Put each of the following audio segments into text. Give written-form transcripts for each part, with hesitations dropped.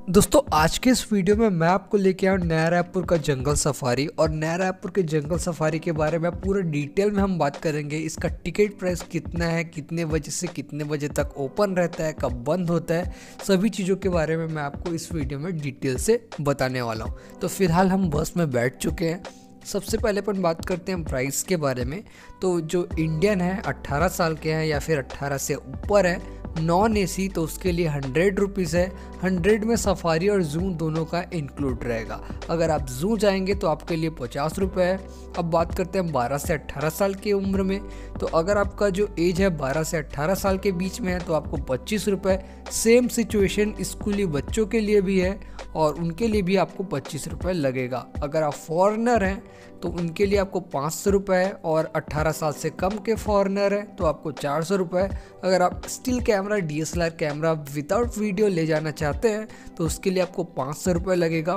दोस्तों आज के इस वीडियो में मैं आपको लेके आया हूँ नया रायपुर का जंगल सफारी। और नया रायपुर के जंगल सफारी के बारे में पूरा डिटेल में हम बात करेंगे। इसका टिकट प्राइस कितना है, कितने बजे से कितने बजे तक ओपन रहता है, कब बंद होता है, सभी चीज़ों के बारे में मैं आपको इस वीडियो में डिटेल से बताने वाला हूँ। तो फिलहाल हम बस में बैठ चुके हैं। सबसे पहले अपन बात करते हैं प्राइस के बारे में। तो जो इंडियन है 18 साल के हैं या फिर 18 से ऊपर है, नॉन एसी, तो उसके लिए 100 रुपीज़ है। 100 में सफारी और जू दोनों का इंक्लूड रहेगा। अगर आप जू जाएंगे तो आपके लिए 50 रुपये है। अब बात करते हैं 12 से 18 साल की उम्र में। तो अगर आपका जो एज है 12 से 18 साल के बीच में है तो आपको 25 रुपये। सेम सिचुएशन स्कूली बच्चों के लिए भी है और उनके लिए भी आपको 25 रुपये लगेगा। अगर आप फॉरेनर हैं तो उनके लिए आपको 500 रुपये है, और 18 साल से कम के फॉरेनर हैं तो आपको 400 रुपये। अगर आप still camera, DSLR camera without video ले जाना चाहते हैं तो उसके लिए आपको 500 रुपये लगेगा,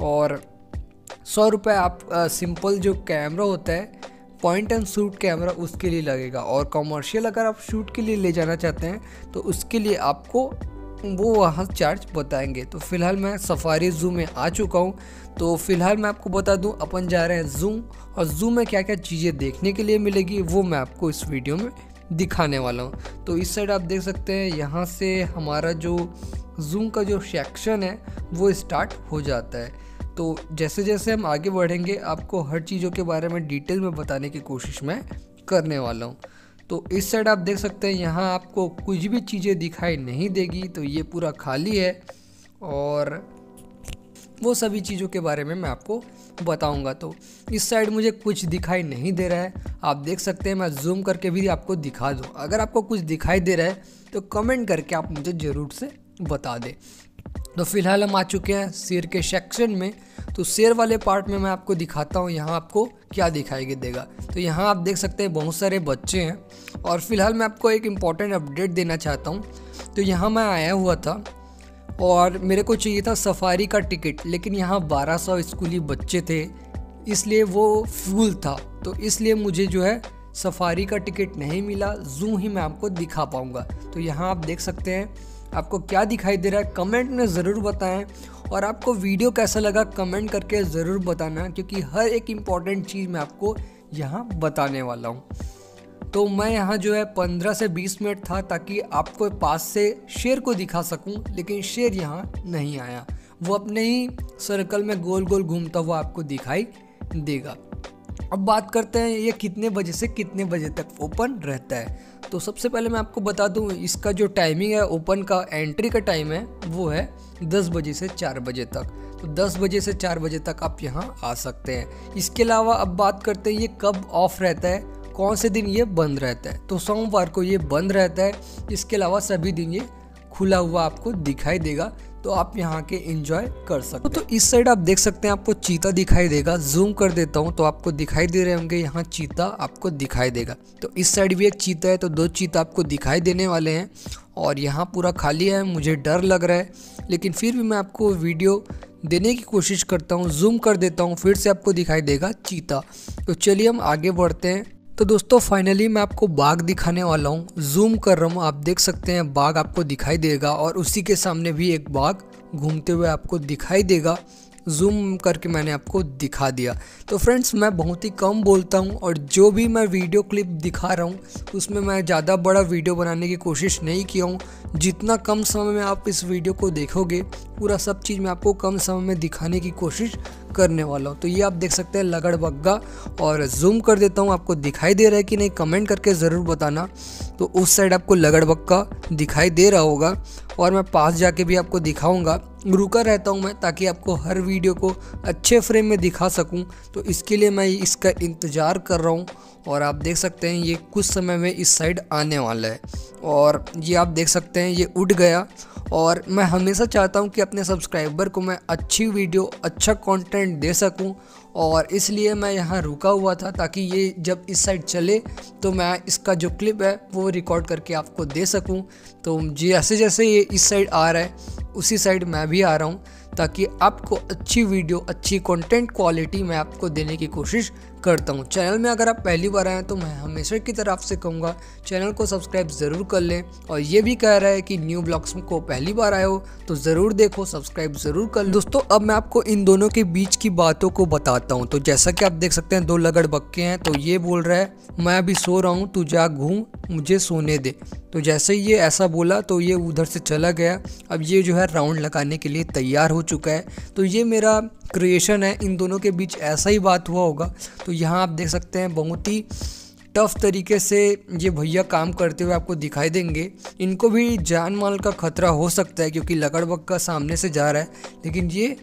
और 100 रुपये आप सिंपल जो कैमरा होता है पॉइंट एंड शूट कैमरा उसके लिए लगेगा। और कमर्शियल अगर आप शूट के लिए ले जाना चाहते हैं तो उसके लिए आपको वो वहाँ चार्ज बताएंगे। तो फिलहाल मैं सफारी जू में आ चुका हूँ। तो फिलहाल मैं आपको बता दूँ अपन जा रहे हैं जू, और जू में क्या क्या चीज़ें देखने के लिए मिलेगी वो मैं आपको इस वीडियो में दिखाने वाला हूँ। तो इस साइड आप देख सकते हैं, यहाँ से हमारा जो जू का जो सेक्शन है वो स्टार्ट हो जाता है। तो जैसे जैसे हम आगे बढ़ेंगे आपको हर चीज़ों के बारे में डिटेल में बताने की कोशिश मैं करने वाला हूँ। तो इस साइड आप देख सकते हैं, यहाँ आपको कुछ भी चीज़ें दिखाई नहीं देगी। तो ये पूरा खाली है और वो सभी चीज़ों के बारे में मैं आपको बताऊंगा। तो इस साइड मुझे कुछ दिखाई नहीं दे रहा है, आप देख सकते हैं। मैं जूम करके भी आपको दिखा दूँ। अगर आपको कुछ दिखाई दे रहा है तो कमेंट करके आप मुझे ज़रूर से बता दें। तो फिलहाल हम आ चुके हैं शेर के सेक्शन में। तो शेर वाले पार्ट में मैं आपको दिखाता हूँ यहाँ आपको क्या दिखाई देगा। तो यहाँ आप देख सकते हैं बहुत सारे बच्चे हैं। और फिलहाल मैं आपको एक इम्पॉर्टेंट अपडेट देना चाहता हूँ। तो यहाँ मैं आया हुआ था और मेरे को चाहिए था सफारी का टिकट, लेकिन यहाँ 1200 स्कूली बच्चे थे इसलिए वो फुल था। तो इसलिए मुझे जो है सफारी का टिकट नहीं मिला, जू ही मैं आपको दिखा पाऊँगा। तो यहाँ आप देख सकते हैं, आपको क्या दिखाई दे रहा है कमेंट में ज़रूर बताएं। और आपको वीडियो कैसा लगा कमेंट करके ज़रूर बताना, क्योंकि हर एक इम्पॉर्टेंट चीज़ मैं आपको यहाँ बताने वाला हूँ। तो मैं यहाँ जो है 15 से 20 मिनट था ताकि आपको पास से शेर को दिखा सकूँ, लेकिन शेर यहाँ नहीं आया। वो अपने ही सर्कल में गोल गोल घूमता हुआ आपको दिखाई देगा। अब बात करते हैं ये कितने बजे से कितने बजे तक ओपन रहता है। तो सबसे पहले मैं आपको बता दूं, इसका जो टाइमिंग है ओपन का, एंट्री का टाइम है वो है 10 बजे से 4 बजे तक। तो 10 बजे से 4 बजे तक आप यहाँ आ सकते हैं। इसके अलावा अब बात करते हैं ये कब ऑफ रहता है, कौन से दिन ये बंद रहता है। तो सोमवार को ये बंद रहता है, इसके अलावा सभी दिन ये खुला हुआ आपको दिखाई देगा। तो आप यहाँ के एंजॉय कर सकते हैं। तो इस साइड आप देख सकते हैं आपको चीता दिखाई देगा। जूम कर देता हूँ तो आपको दिखाई दे रहे होंगे, यहाँ चीता आपको दिखाई देगा। तो इस साइड भी एक चीता है, तो 2 चीता आपको दिखाई देने वाले हैं। और यहाँ पूरा खाली है, मुझे डर लग रहा है, लेकिन फिर भी मैं आपको वीडियो देने की कोशिश करता हूँ। जूम कर देता हूँ, फिर से आपको दिखाई देगा चीता। तो चलिए हम आगे बढ़ते हैं। तो दोस्तों फाइनली मैं आपको बाघ दिखाने वाला हूँ। जूम कर रहा हूँ, आप देख सकते हैं बाघ आपको दिखाई देगा, और उसी के सामने भी एक बाघ घूमते हुए आपको दिखाई देगा। जूम करके मैंने आपको दिखा दिया। तो फ्रेंड्स मैं बहुत ही कम बोलता हूँ, और जो भी मैं वीडियो क्लिप दिखा रहा हूँ उसमें मैं ज़्यादा बड़ा वीडियो बनाने की कोशिश नहीं किया हूँ। जितना कम समय में आप इस वीडियो को देखोगे पूरा सब चीज़ मैं आपको कम समय में दिखाने की कोशिश करने वाला हूँ। तो ये आप देख सकते हैं लगड़बग्गा, और जूम कर देता हूँ, आपको दिखाई दे रहा है कि नहीं कमेंट करके ज़रूर बताना। तो उस साइड आपको लगड़बग्गा दिखाई दे रहा होगा, और मैं पास जाके भी आपको दिखाऊंगा। रुका रहता हूं मैं ताकि आपको हर वीडियो को अच्छे फ्रेम में दिखा सकूं। तो इसके लिए मैं इसका इंतज़ार कर रहा हूं। और आप देख सकते हैं ये कुछ समय में इस साइड आने वाला है, और ये आप देख सकते हैं ये उड़ गया। और मैं हमेशा चाहता हूं कि अपने सब्सक्राइबर को मैं अच्छी वीडियो, अच्छा कंटेंट दे सकूं, और इसलिए मैं यहाँ रुका हुआ था ताकि ये जब इस साइड चले तो मैं इसका जो क्लिप है वो रिकॉर्ड करके आपको दे सकूं। तो जैसे जैसे ये इस साइड आ रहा है उसी साइड मैं भी आ रहा हूँ, ताकि आपको अच्छी वीडियो, अच्छी कंटेंट क्वालिटी मैं आपको देने की कोशिश करता हूँ। चैनल में अगर आप पहली बार आए हैं तो मैं हमेशा की तरफ से कहूँगा चैनल को सब्सक्राइब ज़रूर कर लें, और ये भी कह रहा है कि न्यू ब्लॉग्स को पहली बार आए हो तो ज़रूर देखो, सब्सक्राइब ज़रूर कर लो। दोस्तों अब मैं आपको इन दोनों के बीच की बातों को बताता हूँ। तो जैसा कि आप देख सकते हैं दो लगड़बग्गे हैं, तो ये बोल रहा है मैं अभी सो रहा हूँ, तू जा घूम, मुझे सोने दे। तो जैसे ही ये ऐसा बोला तो ये उधर से चला गया। अब ये जो है राउंड लगाने के लिए तैयार हो चुका है। तो ये मेरा क्रिएशन है, इन दोनों के बीच ऐसा ही बात हुआ होगा। तो यहाँ आप देख सकते हैं बहुत ही टफ तरीके से ये भैया काम करते हुए आपको दिखाई देंगे। इनको भी जान माल का खतरा हो सकता है क्योंकि लगड़बग्गा सामने से जा रहा है, लेकिन ये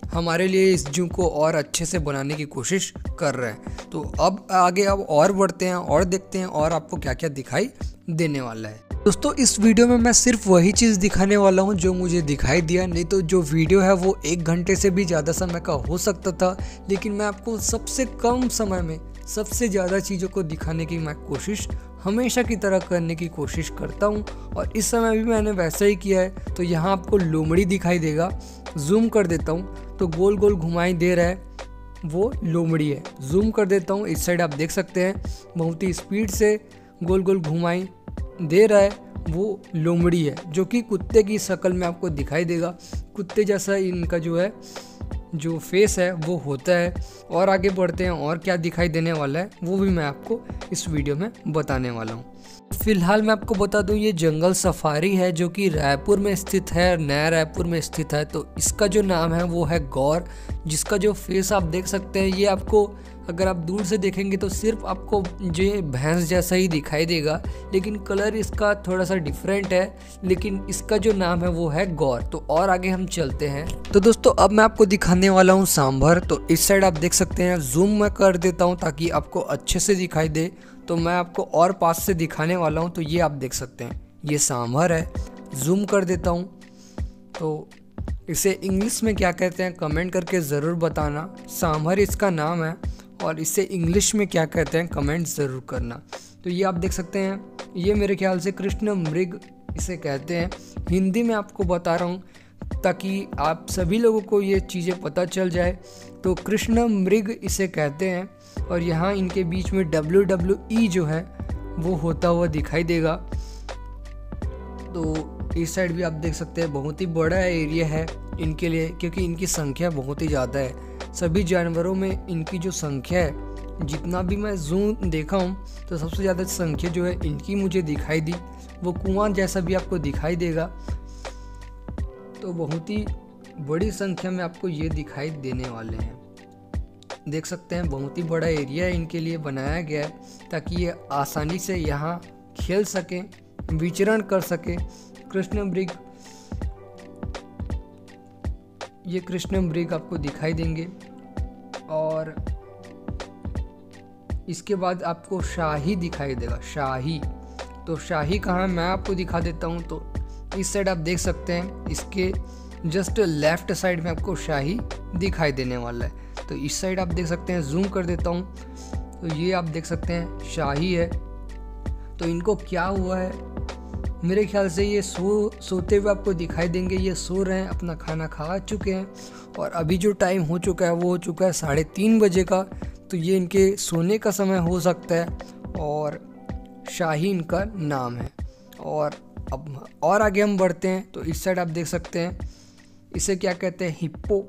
हमारे लिए इस जू को और अच्छे से बनाने की कोशिश कर रहा है। तो अब आगे अब और बढ़ते हैं और देखते हैं और आपको क्या क्या दिखाई देने वाला है। दोस्तों इस वीडियो में मैं सिर्फ वही चीज़ दिखाने वाला हूँ जो मुझे दिखाई दिया, नहीं तो जो वीडियो है वो 1 घंटे से भी ज़्यादा समय का हो सकता था, लेकिन मैं आपको सबसे कम समय में सबसे ज़्यादा चीज़ों को दिखाने की मैं कोशिश हमेशा की तरह करने की कोशिश करता हूँ, और इस समय भी मैंने वैसा ही किया है। तो यहाँ आपको लोमड़ी दिखाई देगा, जूम कर देता हूँ तो गोल गोल घुमाई दे रहा है, वो लोमड़ी है। जूम कर देता हूँ, इस साइड आप देख सकते हैं बहुत ही स्पीड से गोल गोल घुमाई दे रहा है, वो लोमड़ी है, जो कि कुत्ते की शक्ल में आपको दिखाई देगा। कुत्ते जैसा इनका जो है जो फेस है वो होता है। और आगे बढ़ते हैं और क्या दिखाई देने वाला है वो भी मैं आपको इस वीडियो में बताने वाला हूँ। फिलहाल मैं आपको बता दूं ये जंगल सफारी है जो कि रायपुर में स्थित है, नया रायपुर में स्थित है। तो इसका जो नाम है वो है गौर, जिसका जो फेस आप देख सकते हैं ये आपको अगर आप दूर से देखेंगे तो सिर्फ आपको ये भैंस जैसा ही दिखाई देगा, लेकिन कलर इसका थोड़ा सा डिफरेंट है। लेकिन इसका जो नाम है वो है गौर। तो और आगे हम चलते हैं। तो दोस्तों अब मैं आपको दिखाने वाला हूँ सांभर। तो इस साइड आप देख सकते हैं, जूम मैं कर देता हूँ ताकि आपको अच्छे से दिखाई दे। तो मैं आपको और पास से दिखाने वाला हूँ। तो ये आप देख सकते हैं ये सांभर है, जूम कर देता हूँ। तो इसे इंग्लिश में क्या कहते हैं कमेंट करके ज़रूर बताना। सांभर इसका नाम है, और इसे इंग्लिश में क्या कहते हैं कमेंट ज़रूर करना। तो ये आप देख सकते हैं, ये मेरे ख्याल से कृष्ण मृग इसे कहते हैं। हिंदी में आपको बता रहा हूँ ताकि आप सभी लोगों को ये चीज़ें पता चल जाए। तो कृष्ण मृग इसे कहते हैं, और यहाँ इनके बीच में WWE जो है वो होता हुआ दिखाई देगा। तो इस साइड भी आप देख सकते हैं बहुत ही बड़ा एरिया है इनके लिए, क्योंकि इनकी संख्या बहुत ही ज़्यादा है। सभी जानवरों में इनकी जो संख्या है, जितना भी मैं जूम देखा हूँ तो सबसे ज़्यादा संख्या जो है इनकी मुझे दिखाई दी। वो कुआं जैसा भी आपको दिखाई देगा। तो बहुत ही बड़ी संख्या में आपको ये दिखाई देने वाले हैं। देख सकते हैं बहुत ही बड़ा एरिया इनके लिए बनाया गया है ताकि ये आसानी से यहाँ खेल सकें, विचरण कर सके। कृष्ण मृग, ये कृष्ण मृग आपको दिखाई देंगे। और इसके बाद आपको शाही दिखाई देगा, शाही। तो शाही कहाँ है मैं आपको दिखा देता हूँ। तो इस साइड आप देख सकते हैं, इसके जस्ट लेफ्ट साइड में आपको शाही दिखाई देने वाला है। तो इस साइड आप देख सकते हैं, जूम कर देता हूँ। तो ये आप देख सकते हैं शाही है। तो इनको क्या हुआ है, मेरे ख्याल से ये सोते हुए आपको दिखाई देंगे। ये सो रहे हैं, अपना खाना खा चुके हैं, और अभी जो टाइम हो चुका है वो हो चुका है 3:30 बजे का। तो ये इनके सोने का समय हो सकता है, और शाही इनका नाम है। और अब और आगे हम बढ़ते हैं। तो इस साइड आप देख सकते हैं, इसे क्या कहते हैं, हिप्पो।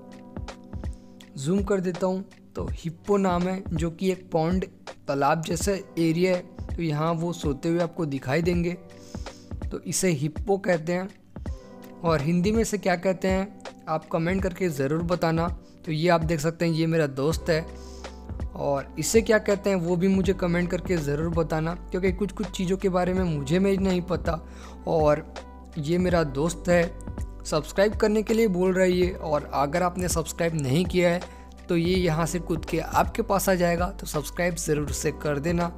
जूम कर देता हूँ। तो हिप्पो नाम है, जो कि एक पॉन्ड तालाब जैसा एरिया है। तो यहाँ वो सोते हुए आपको दिखाई देंगे। तो इसे हिप्पो कहते हैं, और हिंदी में इसे क्या कहते हैं आप कमेंट करके ज़रूर बताना। तो ये आप देख सकते हैं, ये मेरा दोस्त है, और इसे क्या कहते हैं वो भी मुझे कमेंट करके ज़रूर बताना, क्योंकि कुछ कुछ चीज़ों के बारे में मुझे में नहीं पता। और ये मेरा दोस्त है, सब्सक्राइब करने के लिए बोल रही है, और अगर आपने सब्सक्राइब नहीं किया है तो ये यहाँ से कूद के आपके पास आ जाएगा। तो सब्सक्राइब ज़रूर से कर देना।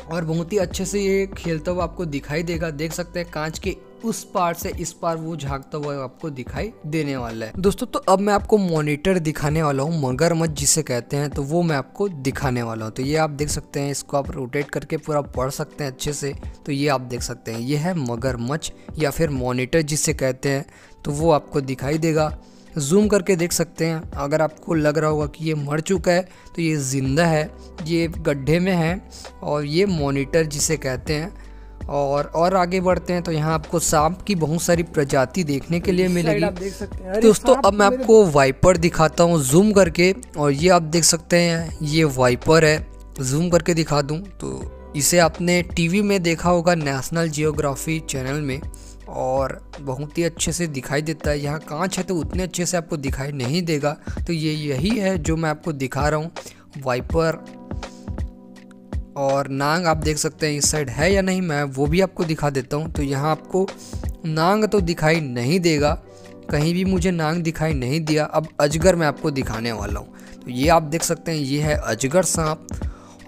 और बहुत ही अच्छे से ये खेलता हुआ आपको दिखाई देगा। देख सकते हैं कांच के उस पार से इस पार वो झांकता हुआ आपको दिखाई देने वाला है। दोस्तों तो अब मैं आपको मॉनिटर दिखाने वाला हूँ, मगरमच्छ जिसे कहते हैं। तो वो मैं आपको दिखाने वाला हूँ। तो ये आप देख सकते हैं, इसको आप रोटेट करके पूरा पढ़ सकते हैं अच्छे से। तो ये आप देख सकते हैं, ये है मगरमच्छ या फिर मॉनिटर जिसे कहते हैं। तो वो आपको दिखाई देगा। जूम करके देख सकते हैं। अगर आपको लग रहा होगा कि ये मर चुका है तो ये ज़िंदा है, ये गड्ढे में है और ये मॉनिटर जिसे कहते हैं। और आगे बढ़ते हैं तो यहाँ आपको सांप की बहुत सारी प्रजाति देखने के लिए मिलेगी। आप देख सकते हैं। दोस्तों अब मैं आपको वाइपर दिखाता हूँ जूम करके, और ये आप देख सकते हैं ये वाइपर है। जूम करके दिखा दूँ तो इसे आपने टीवी में देखा होगा, नेशनल जियोग्राफी चैनल में, और बहुत ही अच्छे से दिखाई देता है। यहाँ कांच है तो उतने अच्छे से आपको दिखाई नहीं देगा, तो ये यही है जो मैं आपको दिखा रहा हूँ, वाइपर। और नांग आप देख सकते हैं इस साइड है या नहीं, मैं वो भी आपको दिखा देता हूँ। तो यहाँ आपको नांग तो दिखाई नहीं देगा, कहीं भी मुझे नांग दिखाई नहीं दिया। अब अजगर मैं आपको दिखाने वाला हूँ। तो ये आप देख सकते हैं ये है अजगर सांप,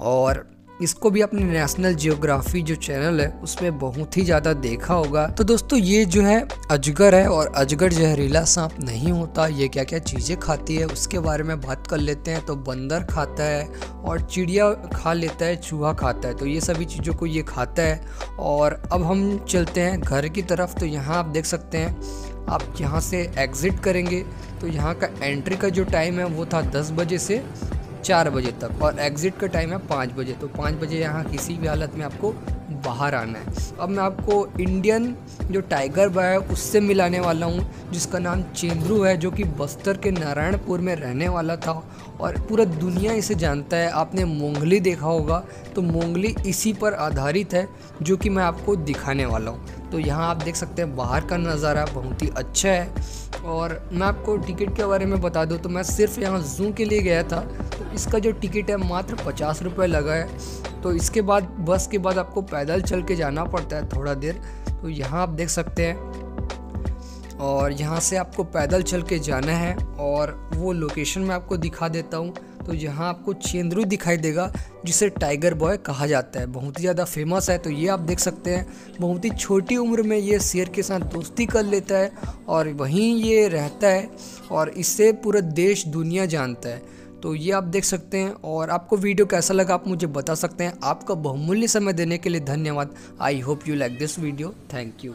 और इसको भी अपने नेशनल जियोग्राफी जो चैनल है उसमें बहुत ही ज़्यादा देखा होगा। तो दोस्तों ये जो है अजगर है, और अजगर जहरीला सांप नहीं होता। ये क्या क्या चीज़ें खाती है उसके बारे में बात कर लेते हैं। तो बंदर खाता है, और चिड़िया खा लेता है, चूहा खाता है, तो ये सभी चीज़ों को ये खाता है। और अब हम चलते हैं घर की तरफ। तो यहाँ आप देख सकते हैं, आप यहाँ से एग्ज़िट करेंगे तो यहाँ का एंट्री का जो टाइम है वो था 10 बजे से 4 बजे तक, और एग्ज़िट का टाइम है 5 बजे। तो 5 बजे यहाँ किसी भी हालत में आपको बाहर आना है। अब मैं आपको इंडियन जो टाइगर बॉय है उससे मिलाने वाला हूँ, जिसका नाम चेंद्रू है, जो कि बस्तर के नारायणपुर में रहने वाला था, और पूरा दुनिया इसे जानता है। आपने मोंगली देखा होगा, तो मोंगली इसी पर आधारित है, जो कि मैं आपको दिखाने वाला हूँ। तो यहाँ आप देख सकते हैं बाहर का नज़ारा बहुत ही अच्छा है। और मैं आपको टिकट के बारे में बता दूं तो मैं सिर्फ यहाँ जू के लिए गया था, तो इसका जो टिकट है मात्र 50 रुपये लगा है। तो इसके बाद बस के बाद आपको पैदल चल के जाना पड़ता है थोड़ा देर। तो यहाँ आप देख सकते हैं, और यहाँ से आपको पैदल चल के जाना है, और वो लोकेशन मैं आपको दिखा देता हूँ। तो यहाँ आपको चेंद्रू दिखाई देगा, जिसे टाइगर बॉय कहा जाता है, बहुत ही ज़्यादा फेमस है। तो ये आप देख सकते हैं, बहुत ही छोटी उम्र में ये शेर के साथ दोस्ती कर लेता है, और वहीं ये रहता है, और इससे पूरा देश दुनिया जानता है। तो ये आप देख सकते हैं। और आपको वीडियो कैसा लगा आप मुझे बता सकते हैं। आपका बहुमूल्य समय देने के लिए धन्यवाद। I hope you like this video. Thank you.